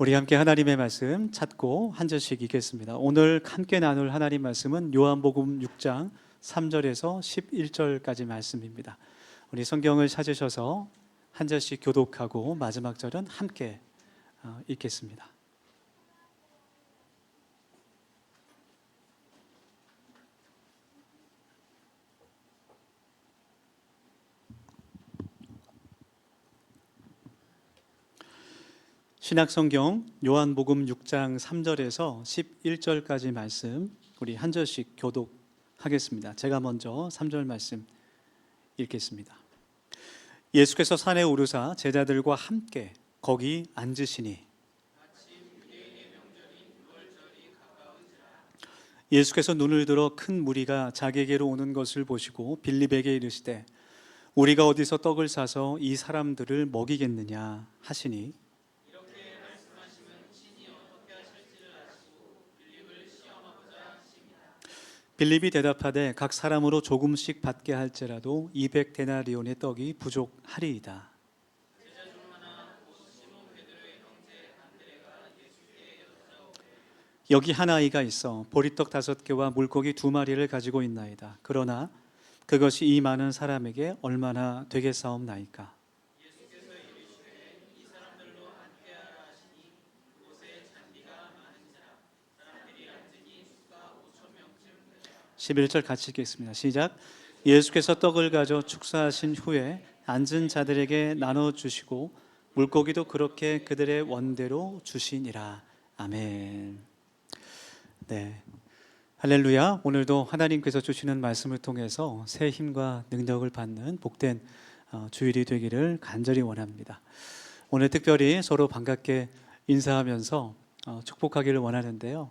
우리 함께 하나님의 말씀 찾고 한 절씩 읽겠습니다. 오늘 함께 나눌 하나님 말씀은 요한복음 6장 3절에서 11절까지 말씀입니다. 우리 성경을 찾으셔서 한 절씩 교독하고 마지막 절은 함께 읽겠습니다. 신약성경 요한복음 6장 3절에서 11절까지 말씀 우리 한 절씩 교독하겠습니다. 제가 먼저 3절 말씀 읽겠습니다. 예수께서 산에 오르사 제자들과 함께 거기 앉으시니 예수께서 눈을 들어 큰 무리가 자기에게로 오는 것을 보시고 빌립에게 이르시되 우리가 어디서 떡을 사서 이 사람들을 먹이겠느냐 하시니 빌립이 대답하되 각 사람으로 조금씩 받게 할지라도 200데나리온의 떡이 부족하리이다. 여기 한 아이가 있어 보리떡 5개와 물고기 2마리를 가지고 있나이다. 그러나 그것이 이 많은 사람에게 얼마나 되겠사옵나이까. 11절 같이 읽겠습니다. 시작. 예수께서 떡을 가져 축사하신 후에 앉은 자들에게 나눠주시고 물고기도 그렇게 그들의 원대로 주시니라. 아멘. 네, 할렐루야. 오늘도 하나님께서 주시는 말씀을 통해서 새 힘과 능력을 받는 복된 주일이 되기를 간절히 원합니다. 오늘 특별히 서로 반갑게 인사하면서 축복하기를 원하는데요.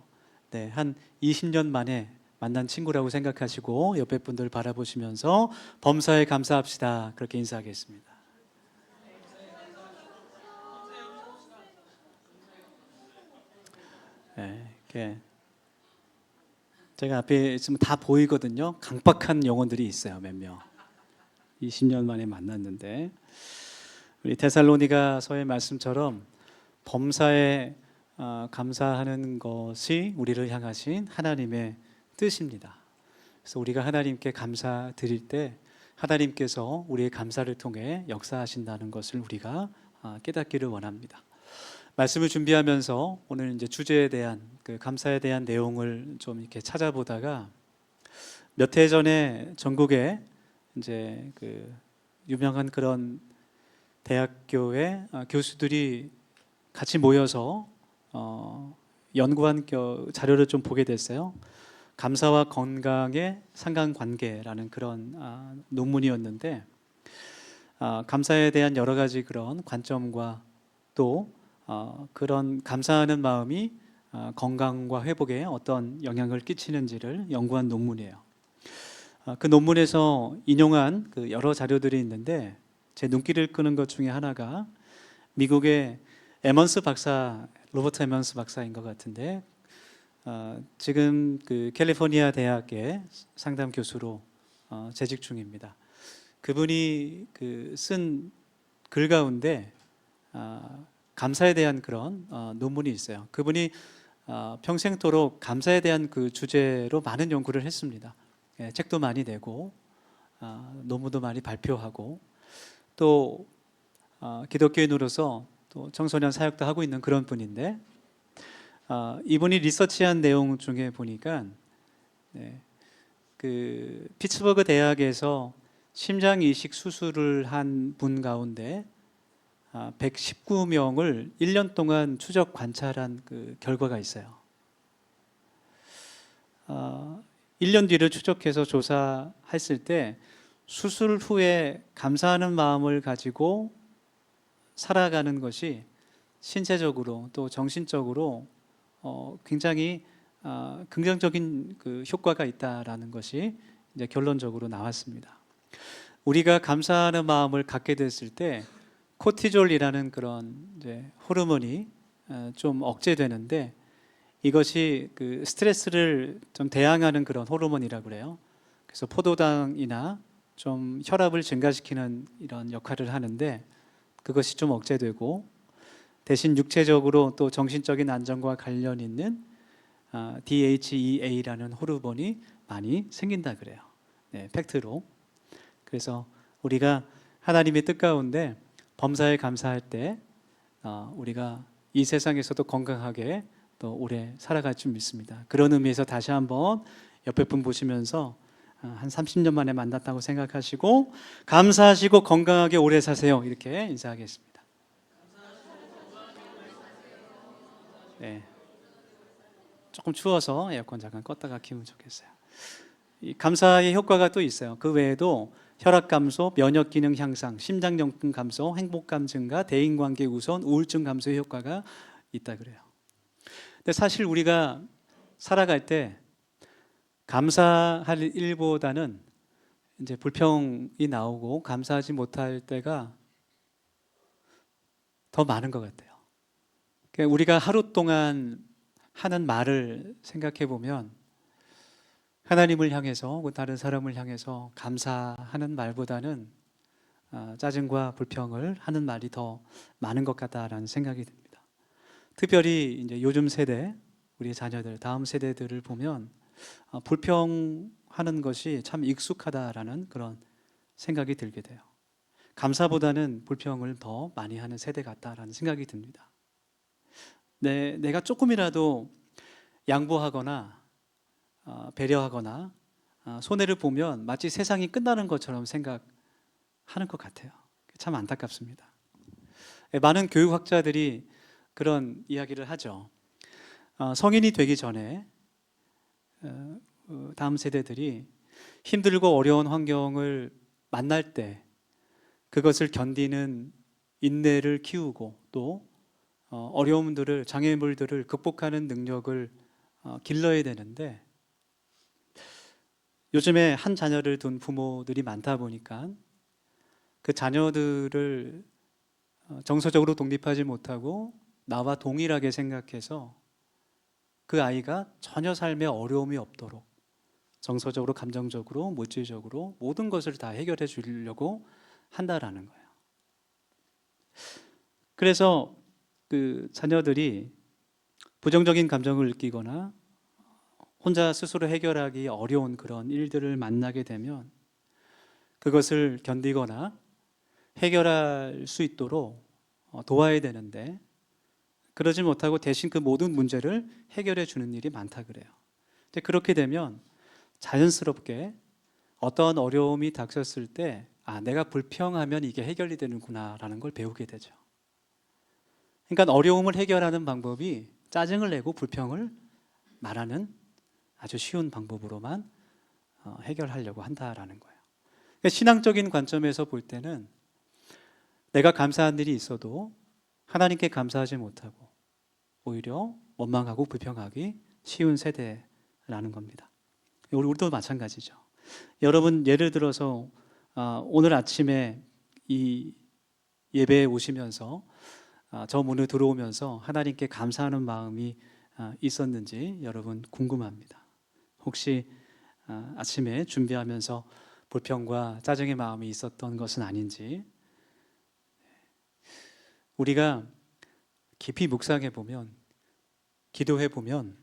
네, 한 20년 만에 만난 친구라고 생각하시고 옆에 분들 바라보시면서 범사에 감사합시다. 그렇게 인사하겠습니다. 네, 이렇게 제가 앞에 있으면 다 보이거든요. 강박한 영혼들이 있어요. 몇 명. 20년 만에 만났는데 우리 데살로니가서의 말씀처럼 범사에 감사하는 것이 우리를 향하신 하나님의 뜻입니다. 그래서 우리가 하나님께 감사드릴 때 하나님께서 우리의 감사를 통해 역사하신다는 것을 우리가 깨닫기를 원합니다. 말씀을 준비하면서 오늘 이제 주제에 대한 그 감사에 대한 내용을 좀 이렇게 찾아보다가 몇 해 전에 전국에 이제 그 유명한 그런 대학교의 교수들이 같이 모여서 연구한 자료를 좀 보게 됐어요. 감사와 건강의 상관관계라는 그런 논문이었는데 감사에 대한 여러 가지 그런 관점과 또 그런 감사하는 마음이 건강과 회복에 어떤 영향을 끼치는지를 연구한 논문이에요. 그 논문에서 인용한 그 여러 자료들이 있는데 제 눈길을 끄는 것 중에 하나가 미국의 에먼스 박사, 로버트 에먼스 박사인 것 같은데 지금 그 캘리포니아 대학의 상담 교수로 재직 중입니다. 그분이 그 쓴 글 가운데 감사에 대한 그런 논문이 있어요. 그분이 평생토록 감사에 대한 그 주제로 많은 연구를 했습니다. 책도 많이 내고 논문도 많이 발표하고 또 기독교인으로서 또 청소년 사역도 하고 있는 그런 분인데 이분이 리서치한 내용 중에 보니까 그 피츠버그 대학에서 심장 이식 수술을 한 분 가운데 119명을 1년 동안 추적 관찰한 그 결과가 있어요. 1년 뒤를 추적해서 조사했을 때 수술 후에 감사하는 마음을 가지고 살아가는 것이 신체적으로 또 정신적으로 굉장히 긍정적인 그 효과가 있다라는 것이 이제 결론적으로 나왔습니다. 우리가 감사하는 마음을 갖게 됐을 때 코티졸이라는 그런 이제 호르몬이 좀 억제되는데 이것이 그 스트레스를 좀 대항하는 그런 호르몬이라고 그래요. 그래서 포도당이나 좀 혈압을 증가시키는 이런 역할을 하는데 그것이 좀 억제되고 대신 육체적으로 또 정신적인 안정과 관련 있는 DHEA라는 호르몬이 많이 생긴다 그래요. 네, 팩트로. 그래서 우리가 하나님의 뜻 가운데 범사에 감사할 때 우리가 이 세상에서도 건강하게 또 오래 살아갈 줄 믿습니다. 그런 의미에서 다시 한번 옆에 분 보시면서 한 30년 만에 만났다고 생각하시고 감사하시고 건강하게 오래 사세요. 이렇게 인사하겠습니다. 네. 조금 추워서 에어컨 잠깐 껐다가 키우면 좋겠어요. 이 감사의 효과가 또 있어요. 그 외에도 혈압 감소, 면역 기능 향상, 심장염증 감소, 행복감 증가, 대인관계 우선, 우울증 감소의 효과가 있다 그래요. 근데 사실 우리가 살아갈 때 감사할 일보다는 이제 불평이 나오고 감사하지 못할 때가 더 많은 것 같아요. 그러니까 우리가 하루 동안 하는 말을 생각해 보면 하나님을 향해서 혹은 다른 사람을 향해서 감사하는 말보다는 짜증과 불평을 하는 말이 더 많은 것 같다라는 생각이 듭니다. 특별히 이제 요즘 세대, 우리 자녀들, 다음 세대들을 보면 불평하는 것이 참 익숙하다라는 그런 생각이 들게 돼요. 감사보다는 불평을 더 많이 하는 세대 같다라는 생각이 듭니다. 내가 조금이라도 양보하거나 배려하거나 손해를 보면 마치 세상이 끝나는 것처럼 생각하는 것 같아요. 참 안타깝습니다. 많은 교육학자들이 그런 이야기를 하죠. 성인이 되기 전에 다음 세대들이 힘들고 어려운 환경을 만날 때 그것을 견디는 인내를 키우고 또 어려움들을, 장애물들을 극복하는 능력을 길러야 되는데 요즘에 한 자녀를 둔 부모들이 많다 보니까 그 자녀들을 정서적으로 독립하지 못하고 나와 동일하게 생각해서 그 아이가 전혀 삶에 어려움이 없도록 정서적으로, 감정적으로, 물질적으로 모든 것을 다 해결해 주려고 한다라는 거예요. 그래서 그 자녀들이 부정적인 감정을 느끼거나 혼자 스스로 해결하기 어려운 그런 일들을 만나게 되면 그것을 견디거나 해결할 수 있도록 도와야 되는데 그러지 못하고 대신 그 모든 문제를 해결해 주는 일이 많다 그래요. 근데 그렇게 되면 자연스럽게 어떠한 어려움이 닥쳤을 때 내가 불평하면 이게 해결이 되는구나라는 걸 배우게 되죠. 그러니까 어려움을 해결하는 방법이 짜증을 내고 불평을 말하는 아주 쉬운 방법으로만 해결하려고 한다라는 거예요. 그러니까 신앙적인 관점에서 볼 때는 내가 감사한 일이 있어도 하나님께 감사하지 못하고 오히려 원망하고 불평하기 쉬운 세대라는 겁니다. 우리도 마찬가지죠. 여러분 예를 들어서 오늘 아침에 이 예배에 오시면서 저 문을 들어오면서 하나님께 감사하는 마음이 있었는지 여러분 궁금합니다. 혹시 아침에 준비하면서 불평과 짜증의 마음이 있었던 것은 아닌지. 우리가 깊이 묵상해 보면, 기도해 보면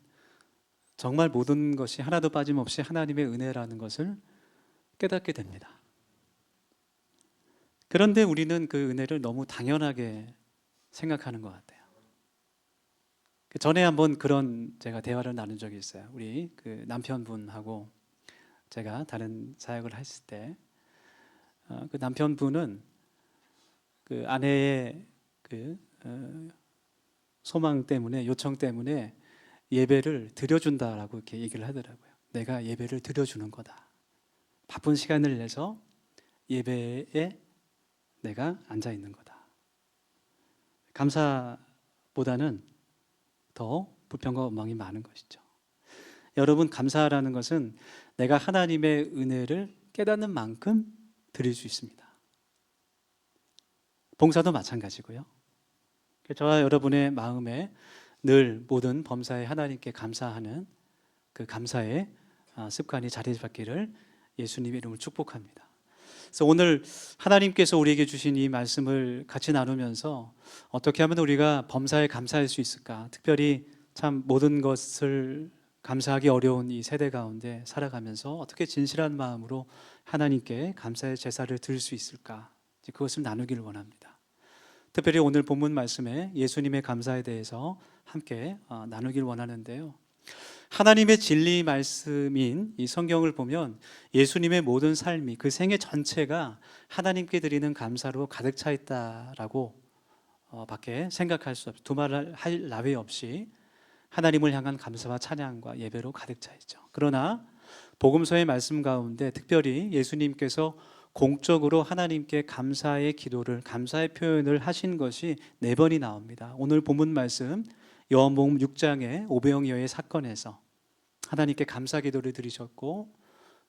정말 모든 것이 하나도 빠짐없이 하나님의 은혜라는 것을 깨닫게 됩니다. 그런데 우리는 그 은혜를 너무 당연하게 생각하는 것 같아요. 전에 한번 그런 제가 대화를 나눈 적이 있어요. 우리 그 남편분하고 제가 다른 사역을 했을 때 그 남편분은 그 아내의 그 소망 때문에, 요청 때문에 예배를 드려준다라고 이렇게 얘기를 하더라고요. 내가 예배를 드려주는 거다. 바쁜 시간을 내서 예배에 내가 앉아 있는 거다. 감사보다는 더 불평과 원망이 많은 것이죠. 여러분, 감사라는 것은 내가 하나님의 은혜를 깨닫는 만큼 드릴 수 있습니다. 봉사도 마찬가지고요. 저와 여러분의 마음에 늘 모든 범사에 하나님께 감사하는 그 감사의 습관이 자리 잡기를 예수님의 이름으로 축복합니다. 그래서 오늘 하나님께서 우리에게 주신 이 말씀을 같이 나누면서 어떻게 하면 우리가 범사에 감사할 수 있을까? 특별히 참 모든 것을 감사하기 어려운 이 세대 가운데 살아가면서 어떻게 진실한 마음으로 하나님께 감사의 제사를 드릴 수 있을까? 그것을 나누기를 원합니다. 특별히 오늘 본문 말씀에 예수님의 감사에 대해서 함께 나누길 원하는데요. 하나님의 진리 말씀인 이 성경을 보면 예수님의 모든 삶이 그 생애 전체가 하나님께 드리는 감사로 가득 차 있다라고 밖에 생각할 수 없이 두말할 나위 없이 하나님을 향한 감사와 찬양과 예배로 가득 차 있죠. 그러나 복음서의 말씀 가운데 특별히 예수님께서 공적으로 하나님께 감사의 기도를, 감사의 표현을 하신 것이 4번이 나옵니다. 오늘 본문 말씀 요한복음 6장의 오병이어의 사건에서 하나님께 감사 기도를 드리셨고,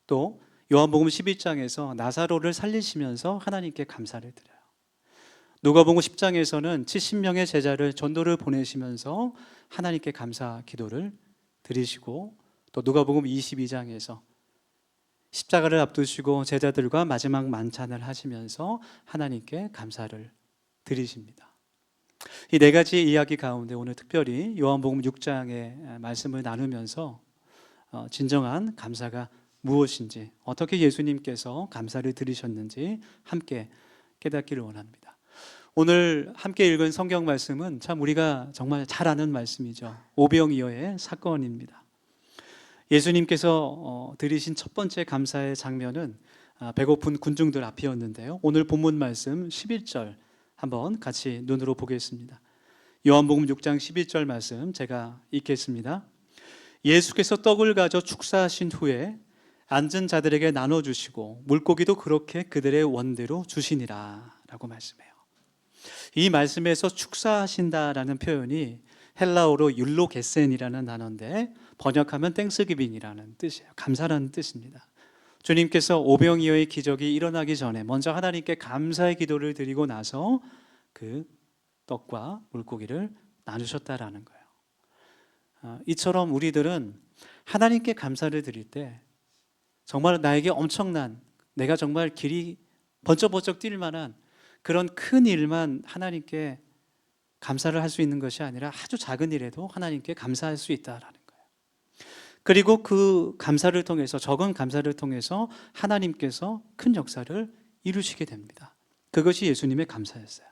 또 요한복음 11장에서 나사로를 살리시면서 하나님께 감사를 드려요. 누가복음 10장에서는 70명의 제자를 전도를 보내시면서 하나님께 감사 기도를 드리시고, 또 누가복음 22장에서 십자가를 앞두시고 제자들과 마지막 만찬을 하시면서 하나님께 감사를 드리십니다. 이 4가지 이야기 가운데 오늘 특별히 요한복음 6장의 말씀을 나누면서 진정한 감사가 무엇인지, 어떻게 예수님께서 감사를 드리셨는지 함께 깨닫기를 원합니다. 오늘 함께 읽은 성경 말씀은 참 우리가 정말 잘 아는 말씀이죠. 오병이어의 사건입니다. 예수님께서 드리신 첫 번째 감사의 장면은 배고픈 군중들 앞이었는데요. 오늘 본문 말씀 11절 한번 같이 눈으로 보겠습니다. 요한복음 6장 11절 말씀 제가 읽겠습니다. 예수께서 떡을 가져 축사하신 후에 앉은 자들에게 나눠주시고 물고기도 그렇게 그들의 원대로 주시니라 라고 말씀해요. 이 말씀에서 축사하신다라는 표현이 헬라어로 율로게센이라는 단어인데 번역하면 땡스기빙이라는 뜻이에요. 감사라는 뜻입니다. 주님께서 오병이어의 기적이 일어나기 전에 먼저 하나님께 감사의 기도를 드리고 나서 그 떡과 물고기를 나누셨다라는 거예요. 이처럼 우리들은 하나님께 감사를 드릴 때 정말 나에게 엄청난, 내가 정말 길이 번쩍번쩍 뛸 만한 그런 큰 일만 하나님께 감사를 할 수 있는 것이 아니라 아주 작은 일에도 하나님께 감사할 수 있다라는 거예요. 그리고 그 감사를 통해서, 적은 감사를 통해서 하나님께서 큰 역사를 이루시게 됩니다. 그것이 예수님의 감사였어요.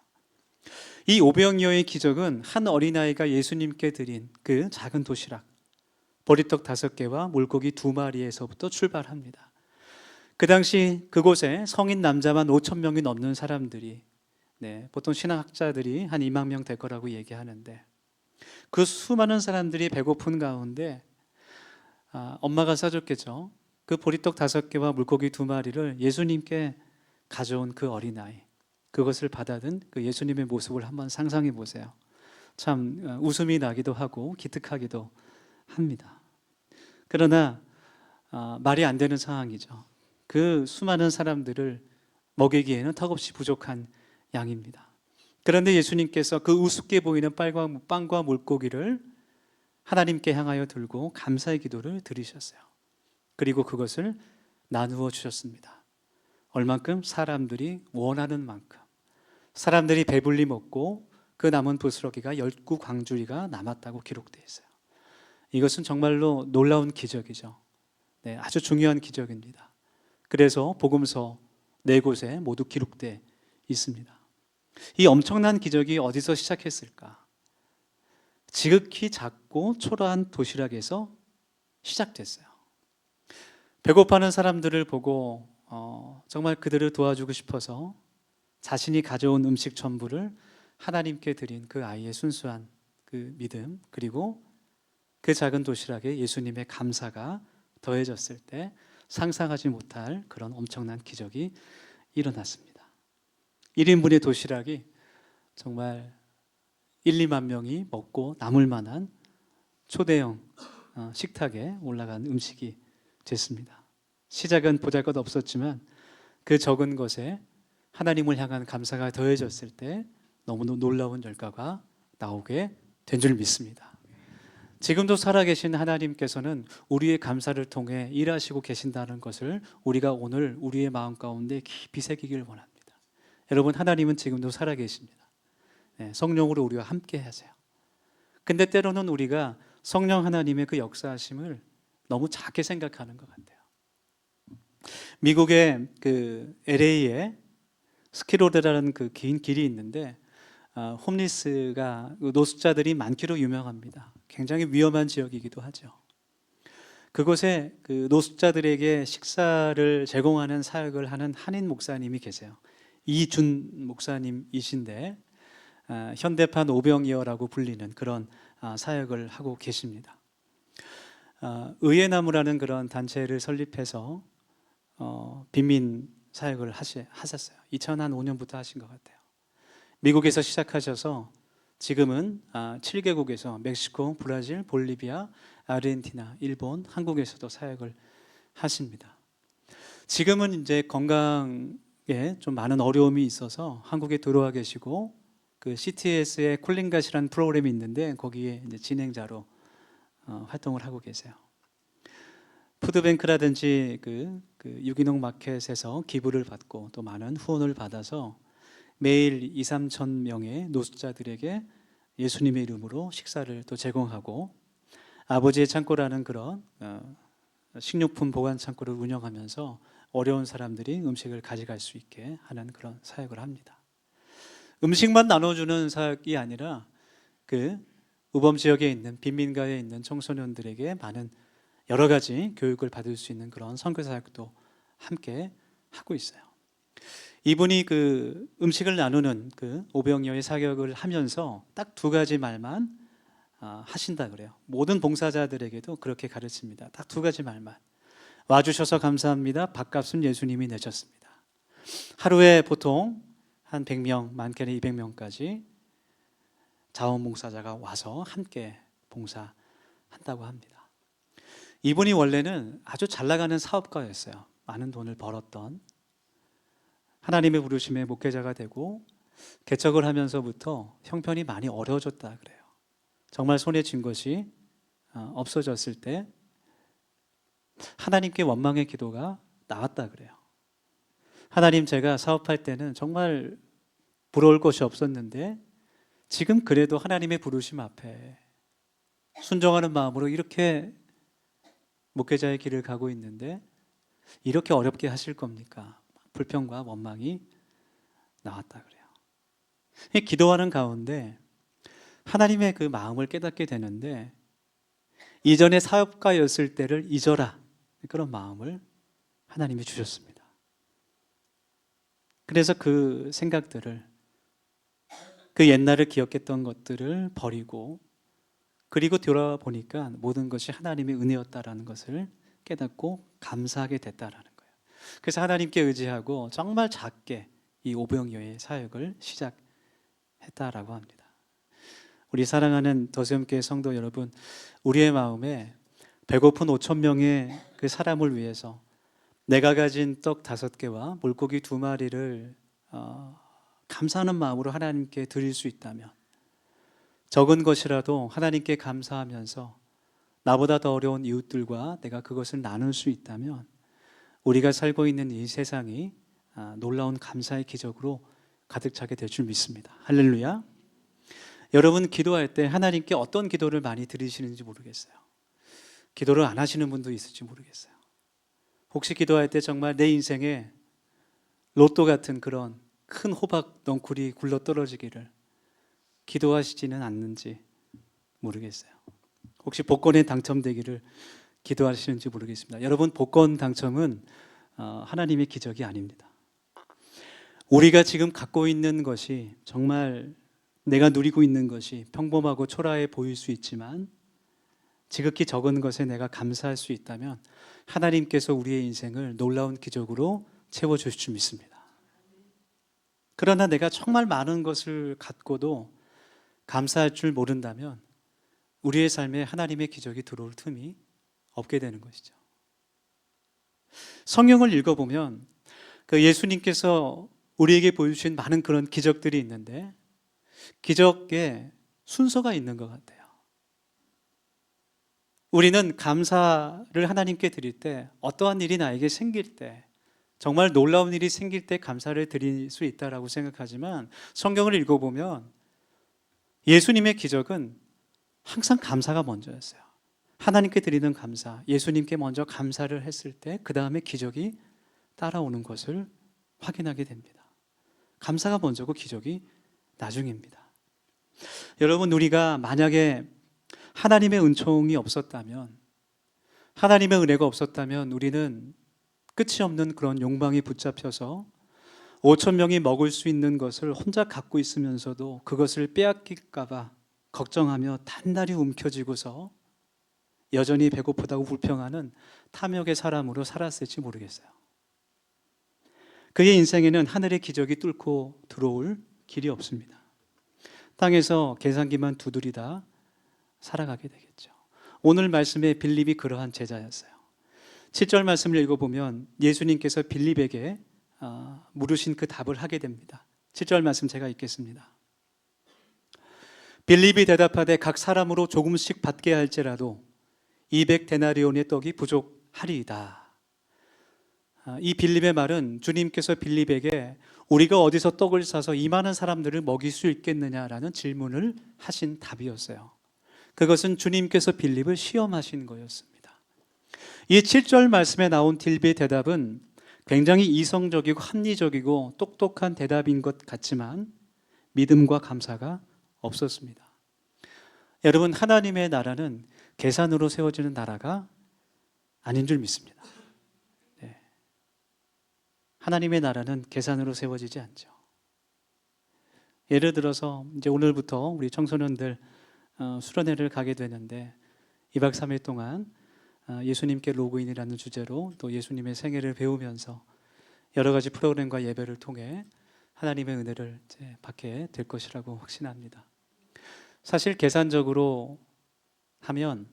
이 오병이어의 기적은 한 어린아이가 예수님께 드린 그 작은 도시락, 보리떡 5개와 물고기 2마리에서부터 출발합니다. 그 당시 그곳에 성인 남자만 5천 명이 넘는 사람들이, 보통 신학자들이 한 2만 명 될 거라고 얘기하는데, 그 수많은 사람들이 배고픈 가운데 엄마가 사줬겠죠. 그 보리떡 5개와 물고기 2마리를 예수님께 가져온 그 어린아이, 그것을 받아든 그 예수님의 모습을 한번 상상해 보세요. 참 웃음이 나기도 하고 기특하기도 합니다. 그러나 말이 안 되는 상황이죠. 그 수많은 사람들을 먹이기에는 턱없이 부족한 양입니다. 그런데 예수님께서 그 우습게 보이는 빵과 물고기를 하나님께 향하여 들고 감사의 기도를 드리셨어요. 그리고 그것을 나누어 주셨습니다. 얼만큼? 사람들이 원하는 만큼. 사람들이 배불리 먹고 그 남은 부스러기가 12광주리가 남았다고 기록되어 있어요. 이것은 정말로 놀라운 기적이죠. 아주 중요한 기적입니다. 그래서 복음서 4곳에 모두 기록되어 있습니다. 이 엄청난 기적이 어디서 시작했을까? 지극히 작고 초라한 도시락에서 시작됐어요. 배고파하는 사람들을 보고 정말 그들을 도와주고 싶어서 자신이 가져온 음식 전부를 하나님께 드린 그 아이의 순수한 그 믿음, 그리고 그 작은 도시락에 예수님의 감사가 더해졌을 때 상상하지 못할 그런 엄청난 기적이 일어났습니다. 1인분의 도시락이 정말 1, 2만 명이 먹고 남을 만한 초대형 식탁에 올라간 음식이 됐습니다. 시작은 보잘것없었지만 그 적은 것에 하나님을 향한 감사가 더해졌을 때 너무나 놀라운 결과가 나오게 된 줄 믿습니다. 지금도 살아계신 하나님께서는 우리의 감사를 통해 일하시고 계신다는 것을 우리가 오늘 우리의 마음 가운데 깊이 새기길 원합니다. 여러분, 하나님은 지금도 살아계십니다. 성령으로 우리와 함께 하세요. 근데 때로는 우리가 성령 하나님의 그 역사하심을 너무 작게 생각하는 것 같아요. 미국의 그 LA에 스키로드라는 그 긴 길이 있는데 홈리스가 노숙자들이 많기로 유명합니다. 굉장히 위험한 지역이기도 하죠. 그곳에 그 노숙자들에게 식사를 제공하는 사역을 하는 한인 목사님이 계세요. 이준 목사님이신데 현대판 오병이어라고 불리는 그런 사역을 하고 계십니다. 의의 나무라는 그런 단체를 설립해서 빈민 사역을 하셨어요. 2005년부터 하신 것 같아요. 미국에서 시작하셔서 지금은 7개국에서 멕시코, 브라질, 볼리비아, 아르헨티나, 일본, 한국에서도 사역을 하십니다. 지금은 이제 건강에 좀 많은 어려움이 있어서 한국에 들어와 계시고 그 CTS의 콜링갓이라는 프로그램이 있는데 거기에 이제 진행자로 활동을 하고 계세요. 푸드뱅크라든지 그 유기농 마켓에서 기부를 받고 또 많은 후원을 받아서 매일 2-3천 명의 노숙자들에게 예수님의 이름으로 식사를 또 제공하고 아버지의 창고라는 그런 식료품 보관 창고를 운영하면서 어려운 사람들이 음식을 가져갈 수 있게 하는 그런 사역을 합니다. 음식만 나눠주는 사역이 아니라 그 우범 지역에 있는 빈민가에 있는 청소년들에게 많은 여러 가지 교육을 받을 수 있는 그런 선교 사역도 함께 하고 있어요. 이분이 그 음식을 나누는 그 오병이어의 사역을 하면서 딱 2가지 말만 하신다 그래요. 모든 봉사자들에게도 그렇게 가르칩니다. 딱 2가지 말만. 와주셔서 감사합니다. 밥값은 예수님이 내셨습니다. 하루에 보통 한 100명, 많게는 200명까지 자원봉사자가 와서 함께 봉사한다고 합니다. 이분이 원래는 아주 잘 나가는 사업가였어요. 많은 돈을 벌었던. 하나님의 부르심에 목회자가 되고 개척을 하면서부터 형편이 많이 어려워졌다 그래요. 정말 손에 쥔 것이 없어졌을 때 하나님께 원망의 기도가 나왔다 그래요. 하나님, 제가 사업할 때는 정말 부러울 것이 없었는데 지금 그래도 하나님의 부르심 앞에 순종하는 마음으로 이렇게 목회자의 길을 가고 있는데 이렇게 어렵게 하실 겁니까? 불평과 원망이 나왔다 그래요. 기도하는 가운데 하나님의 그 마음을 깨닫게 되는데 이전에 사업가였을 때를 잊어라, 그런 마음을 하나님이 주셨습니다. 그래서 그 생각들을, 그 옛날을 기억했던 것들을 버리고 그리고 돌아보니까 모든 것이 하나님의 은혜였다라는 것을 깨닫고 감사하게 됐다라는 거예요. 그래서 하나님께 의지하고 정말 작게 이 오병이어의 사역을 시작했다라고 합니다. 우리 사랑하는 더세움교회 성도 여러분, 우리의 마음에 배고픈 5,000명의 그 사람을 위해서 내가 가진 떡 5개와 물고기 2마리를 감사하는 마음으로 하나님께 드릴 수 있다면, 적은 것이라도 하나님께 감사하면서 나보다 더 어려운 이웃들과 내가 그것을 나눌 수 있다면 우리가 살고 있는 이 세상이 놀라운 감사의 기적으로 가득 차게 될 줄 믿습니다. 할렐루야. 여러분, 기도할 때 하나님께 어떤 기도를 많이 드리시는지 모르겠어요. 기도를 안 하시는 분도 있을지 모르겠어요. 혹시 기도할 때 정말 내 인생에 로또 같은 그런 큰 호박 넝쿨이 굴러 떨어지기를 기도하시지는 않는지 모르겠어요. 혹시 복권에 당첨되기를 기도하시는지 모르겠습니다. 여러분, 복권 당첨은 하나님의 기적이 아닙니다. 우리가 지금 갖고 있는 것이 정말 내가 누리고 있는 것이 평범하고 초라해 보일 수 있지만 지극히 적은 것에 내가 감사할 수 있다면 하나님께서 우리의 인생을 놀라운 기적으로 채워주실 줄 믿습니다. 그러나 내가 정말 많은 것을 갖고도 감사할 줄 모른다면 우리의 삶에 하나님의 기적이 들어올 틈이 없게 되는 것이죠. 성경을 읽어보면 그 예수님께서 우리에게 보여주신 많은 그런 기적들이 있는데 기적에 순서가 있는 것 같아요. 우리는 감사를 하나님께 드릴 때, 어떠한 일이 나에게 생길 때, 정말 놀라운 일이 생길 때 감사를 드릴 수 있다라고 생각하지만, 성경을 읽어보면 예수님의 기적은 항상 감사가 먼저였어요. 하나님께 드리는 감사, 예수님께 먼저 감사를 했을 때 그 다음에 기적이 따라오는 것을 확인하게 됩니다. 감사가 먼저고 기적이 나중입니다. 여러분, 우리가 만약에 하나님의 은총이 없었다면, 하나님의 은혜가 없었다면 우리는 끝이 없는 그런 욕망이 붙잡혀서 5천 명이 먹을 수 있는 것을 혼자 갖고 있으면서도 그것을 빼앗길까 봐 걱정하며 단단히 움켜쥐고서 여전히 배고프다고 불평하는 탐욕의 사람으로 살았을지 모르겠어요. 그의 인생에는 하늘의 기적이 뚫고 들어올 길이 없습니다. 땅에서 계산기만 두드리다 살아가게 되겠죠. 오늘 말씀의 빌립이 그러한 제자였어요. 7절 말씀을 읽어보면 예수님께서 빌립에게 물으신 그 답을 하게 됩니다. 7절 말씀 제가 읽겠습니다. 빌립이 대답하되 각 사람으로 조금씩 받게 할지라도 200데나리온의 떡이 부족하리이다. 이 빌립의 말은 주님께서 빌립에게 우리가 어디서 떡을 사서 이 많은 사람들을 먹일 수 있겠느냐라는 질문을 하신 답이었어요. 그것은 주님께서 빌립을 시험하신 거였습니다. 이 7절 말씀에 나온 빌립의 대답은 굉장히 이성적이고 합리적이고 똑똑한 대답인 것 같지만 믿음과 감사가 없었습니다. 여러분, 하나님의 나라는 계산으로 세워지는 나라가 아닌 줄 믿습니다. 네. 하나님의 나라는 계산으로 세워지지 않죠. 예를 들어서 이제 오늘부터 우리 청소년들 수련회를 가게 되는데 2박 3일 동안 예수님께 로그인이라는 주제로 또 예수님의 생애를 배우면서 여러 가지 프로그램과 예배를 통해 하나님의 은혜를 이제 받게 될 것이라고 확신합니다. 사실 계산적으로 하면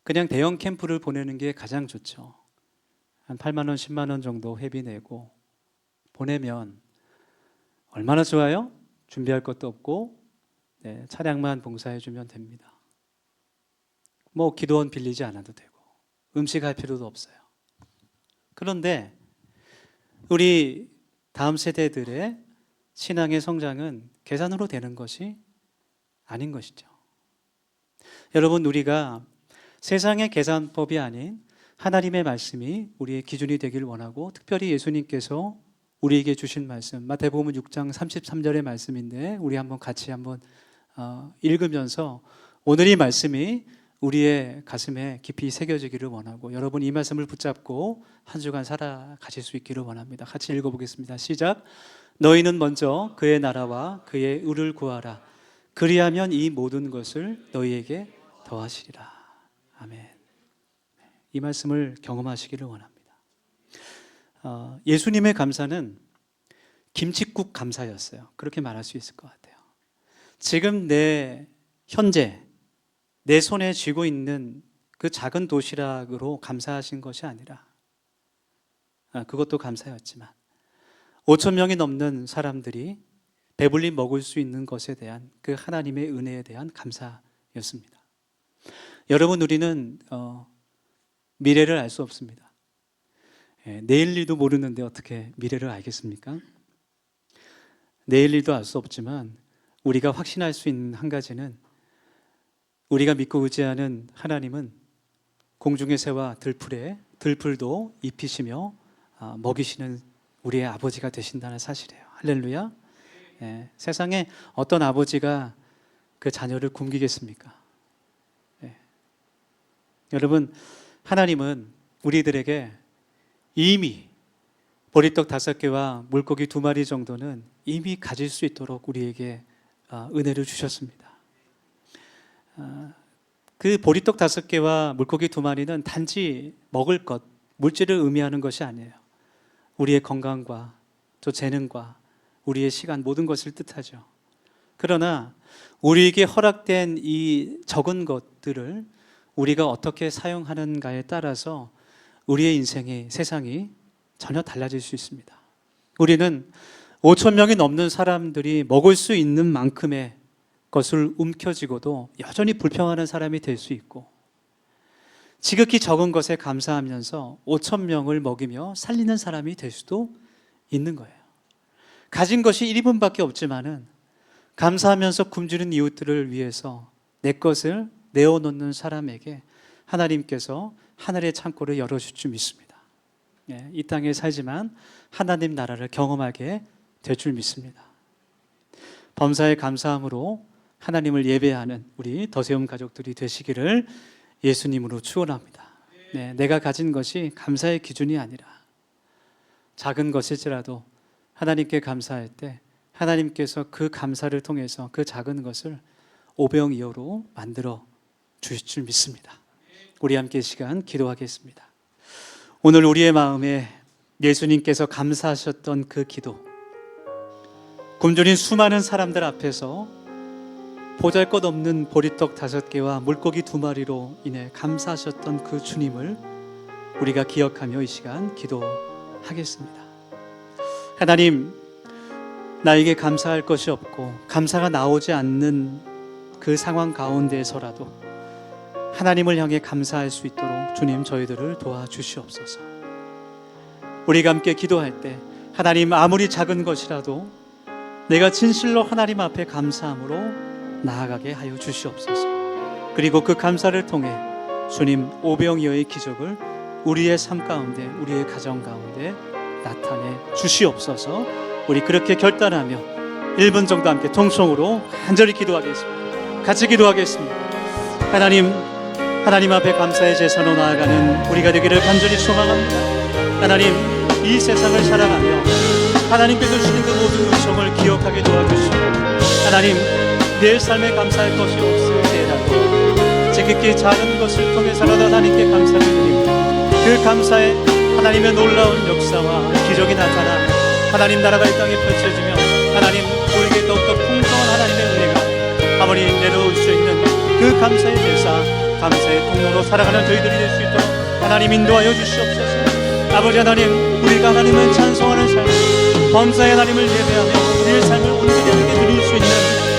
그냥 대형 캠프를 보내는 게 가장 좋죠. 한 8만 원, 10만 원 정도 회비 내고 보내면 얼마나 좋아요? 준비할 것도 없고 차량만 봉사해 주면 됩니다. 뭐 기도원 빌리지 않아도 되고 음식할 필요도 없어요. 그런데 우리 다음 세대들의 신앙의 성장은 계산으로 되는 것이 아닌 것이죠. 여러분, 우리가 세상의 계산법이 아닌 하나님의 말씀이 우리의 기준이 되길 원하고, 특별히 예수님께서 우리에게 주신 말씀, 마태복음 6장 33절의 말씀인데 우리 한번 같이 읽으면서 오늘 이 말씀이 우리의 가슴에 깊이 새겨지기를 원하고, 여러분 이 말씀을 붙잡고 한 주간 살아가실 수 있기를 원합니다. 같이 읽어보겠습니다. 시작. 너희는 먼저 그의 나라와 그의 의를 구하라. 그리하면 이 모든 것을 너희에게 더하시리라. 아멘. 이 말씀을 경험하시기를 원합니다. 예수님의 감사는 김칫국 감사였어요. 그렇게 말할 수 있을 것 같아요. 지금 현재 내 손에 쥐고 있는 그 작은 도시락으로 감사하신 것이 아니라, 그것도 감사였지만 5천 명이 넘는 사람들이 배불리 먹을 수 있는 것에 대한 그 하나님의 은혜에 대한 감사였습니다. 여러분, 우리는 미래를 알 수 없습니다. 내일 일도 모르는데 어떻게 미래를 알겠습니까? 내일 일도 알 수 없지만 우리가 확신할 수 있는 한 가지는, 우리가 믿고 의지하는 하나님은 공중의 새와 들풀도 입히시며 먹이시는 우리의 아버지가 되신다는 사실이에요. 할렐루야. 세상에 어떤 아버지가 그 자녀를 굶기겠습니까? 여러분, 하나님은 우리들에게 이미 보리떡 5개와 물고기 2마리 정도는 이미 가질 수 있도록 우리에게 은혜를 주셨습니다. 그 보리떡 5개와 물고기 2마리는 단지 먹을 것, 물질을 의미하는 것이 아니에요. 우리의 건강과 또 재능과 우리의 시간, 모든 것을 뜻하죠. 그러나 우리에게 허락된 이 적은 것들을 우리가 어떻게 사용하는가에 따라서 우리의 인생이, 세상이 전혀 달라질 수 있습니다. 우리는 5천 명이 넘는 사람들이 먹을 수 있는 만큼의 것을 움켜쥐고도 여전히 불평하는 사람이 될 수 있고, 지극히 적은 것에 감사하면서 5천 명을 먹이며 살리는 사람이 될 수도 있는 거예요. 가진 것이 1인분밖에 없지만은 감사하면서 굶주린 이웃들을 위해서 내 것을 내어놓는 사람에게 하나님께서 하늘의 창고를 열어줄 줄 믿습니다. 이 땅에 살지만 하나님 나라를 경험하게 될 줄 믿습니다. 범사에 감사함으로 하나님을 예배하는 우리 더세움 가족들이 되시기를 예수님으로 축원합니다. 내가 가진 것이 감사의 기준이 아니라 작은 것일지라도 하나님께 감사할 때 하나님께서 그 감사를 통해서 그 작은 것을 오병이어로 만들어 주실 줄 믿습니다. 우리 함께 이 시간 기도하겠습니다. 오늘 우리의 마음에 예수님께서 감사하셨던 그 기도, 굶주린 수많은 사람들 앞에서 보잘것없는 보리떡 5개와 물고기 2마리로 인해 감사하셨던 그 주님을 우리가 기억하며 이 시간 기도하겠습니다. 하나님, 나에게 감사할 것이 없고 감사가 나오지 않는 그 상황 가운데에서라도 하나님을 향해 감사할 수 있도록 주님 저희들을 도와주시옵소서. 우리가 함께 기도할 때 하나님, 아무리 작은 것이라도 내가 진실로 하나님 앞에 감사함으로 나아가게 하여 주시옵소서. 그리고 그 감사를 통해 주님 오병이어의 기적을 우리의 삶 가운데, 우리의 가정 가운데 나타내 주시옵소서. 우리 그렇게 결단하며 1분 정도 함께 통성으로 간절히 기도하겠습니다. 같이 기도하겠습니다. 하나님 앞에 감사의 제사로 나아가는 우리가 되기를 간절히 소망합니다. 하나님, 이 세상을 살아가며 하나님께서 주시는 그 모든 은총을 기억하게 도와주시고, 하나님, 내 삶에 감사할 것이 없을지라도 지극히 작은 것을 통해서라도 하나님께 감사를 드립니다. 그 감사에 하나님의 놀라운 역사와 기적이 나타나 하나님 나라가 이 땅에 펼쳐지며 하나님, 우리에게 더욱더 풍성한 하나님의 은혜가 아버지 내려올 수 있는 그 감사의 제사, 감사의 통로로 살아가는 저희들이 될 수 있도록 하나님 인도하여 주시옵소서. 아버지 하나님, 우리가 하나님을 찬송하는 삶, 범사의 하나님을 예배하며 우리의 삶을 온전히 드릴 수 있는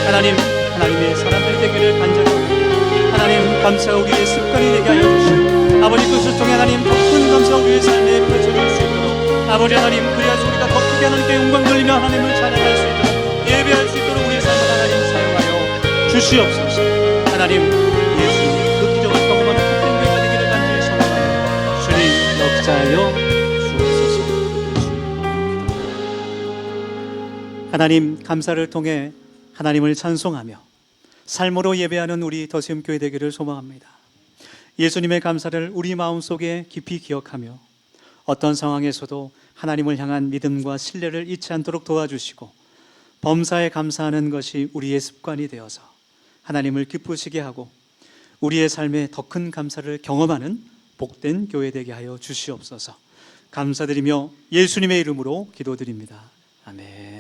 하나님의 사람들 되기를 간절히 하나님, 감사가 우리의 습관이 되게 하여 주시고 아버지 그것을 통해 하나님 더 큰 감사가 우리의 삶에 펼쳐질 수 있도록 아버지 하나님, 그래야지 우리가 더 크게 하나님께 영광 돌리며 하나님을 찬양할 수 있도록 예배할 수 있도록 우리의 삶을 하나님 사용하여 주시옵소서. 하나님, 예수님 그 기적을 경험하는 복된 교회가 되기를 간절히 소망하며 주님 역사하여 주옵소서. 하나님, 감사를 통해 하나님을 찬송하며 삶으로 예배하는 우리 더세움 교회 되기를 소망합니다. 예수님의 감사를 우리 마음속에 깊이 기억하며 어떤 상황에서도 하나님을 향한 믿음과 신뢰를 잃지 않도록 도와주시고 범사에 감사하는 것이 우리의 습관이 되어서 하나님을 기쁘시게 하고 우리의 삶에 더 큰 감사를 경험하는 복된 교회 되게 하여 주시옵소서. 감사드리며 예수님의 이름으로 기도드립니다. 아멘.